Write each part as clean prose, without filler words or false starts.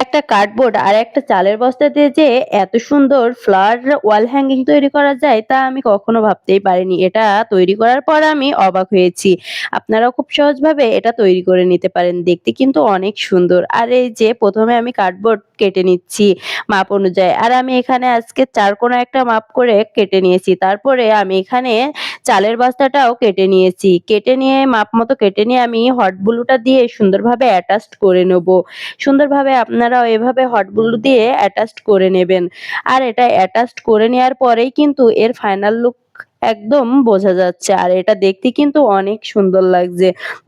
একটা কার্ডবোর্ড আর একটা চালের বস্তা দিয়ে যে এত সুন্দর ফ্লাওয়ার ওয়াল হ্যাঙ্গিং তৈরি করা যায় তা আমি কখনো ভাবতেই পারিনি। এটা তৈরি করার পর আমি অবাক হয়েছি। আপনারাও খুব সহজভাবে এটা তৈরি করে নিতে পারেন। দেখতে কিন্তু অনেক সুন্দর। আর এই যে ১ম এ আমি কার্ডবোর্ড কেটে নিচ্ছি মাপ অনুযায়ী। আর আমি এখানে আজকে ৪ কোণা একটা মাপ করে কেটে নিয়েছি। তারপরে আমি এখানে চালের বস্তাটাও কেটে নিয়েছি। কেটে নিয়ে মাপ মতো কেটে নিয়ে আমি হট গ্লুটা দিয়ে সুন্দরভাবে অ্যাটাচড করে নেব। সুন্দরভাবে আপনারাও এভাবে হট গ্লু দিয়ে অ্যাটাচড করে নেবেন। আর এটা অ্যাটাচড করে নেওয়ার পরেই কিন্তু এর ফাইনাল লুক একদম বোঝা যাচ্ছে। আর এটা দেখতে কিন্তু অনেক সুন্দর লাগছে।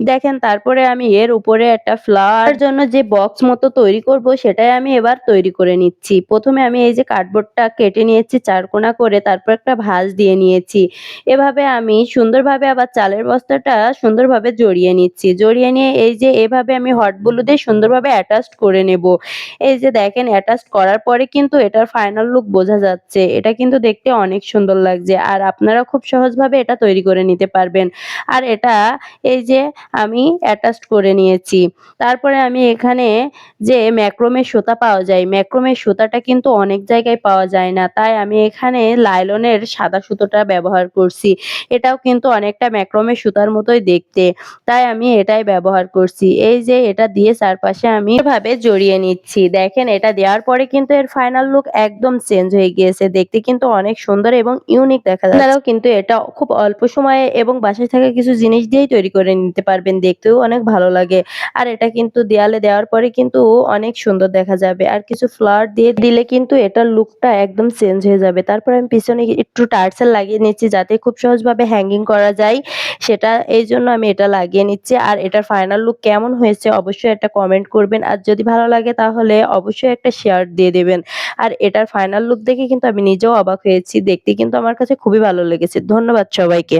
দেখেন তারপরে আমি এর উপরে একটা ফ্লাওয়ার জন্য যে বক্স মতো তৈরি করব সেটাই আমি এবার তৈরি করে নিচ্ছি। ১ম এ আমি এই যে কার্ডবোর্ডটা কেটে নিয়েছি ৪ কোণা করে, তারপর একটা ভাঁজ দিয়ে নিয়েছি। এভাবে আমি সুন্দরভাবে আবার চালের বস্তাটা সুন্দরভাবে জড়িয়ে নিচ্ছি। জড়িয়ে নিয়ে এই যে এভাবে আমি হট গ্লু দিয়ে সুন্দরভাবে অ্যাটাচড করে নেব। এই যে দেখেন অ্যাটাচড করার পরে কিন্তু এটার ফাইনাল লুক বোঝা যাচ্ছে। এটা কিন্তু দেখতে অনেক সুন্দর লাগছে। আর আপনারা খুব সহজভাবে এটা তৈরি করে নিতে পারবেন। আর এটা এই যে আমি অ্যাটাচড করে নিয়েছি। তারপরে আমি এখানে যে ম্যাক্রোমের সুতা পাওয়া যায়, ম্যাক্রোমের সুতাটা কিন্তু অনেক জায়গায় পাওয়া যায় না। তাই আমি এখানে লাইলনের সাদা সুতোটা ব্যবহার করছি। এটাও কিন্তু অনেকটা ম্যাক্রোমের সুতার মতোই দেখতে। তাই আমি এটাই ব্যবহার করছি। এই যে এটা দিয়ে চারপাশে আমি এভাবে জড়িয়ে নিচ্ছি। দেখেন এটা দেওয়ার পরে কিন্তু এর ফাইনাল লুক একদম চেঞ্জ হয়ে গিয়েছে। দেখতে কিন্তু অনেক সুন্দর এবং ইউনিক দেখা যাচ্ছে। আপনারাও কিন্তু এটা খুব অল্প সময়ে এবং বাসায় থাকা কিছু জিনিস দিয়েই তৈরি করে নিতে পারবেন। দেখতেও অনেক ভালো লাগে। আর এটা কিন্তু দেয়ালে দেওয়ার পরে কিন্তু অনেক সুন্দর দেখা যাবে। আর কিছু ফ্লাওয়ার দিয়ে দিলে কিন্তু এটার লুকটা একদম চেঞ্জ হয়ে যাবে। তারপরে আমি পিছনে একটু টার্সেল লাগিয়ে নিচ্ছি যাতে খুব সহজভাবে হ্যাঙ্গিং করা যায়। সেটা এইজন্য আমি এটা লাগিয়ে নিচ্ছি। আর এটার ফাইনাল লুক কেমন হয়েছে অবশ্যই একটা কমেন্ট করবেন। আর যদি ভালো লাগে তাহলে অবশ্যই একটা শেয়ার দিয়ে দেবেন। আর এটার ফাইনাল লুক দেখে কিন্তু আমি নিজেও অবাক হয়েছি। দেখতে কিন্তু আমার কাছে খুবই ভালো লেগেছে। ধন্যবাদ সবাইকে।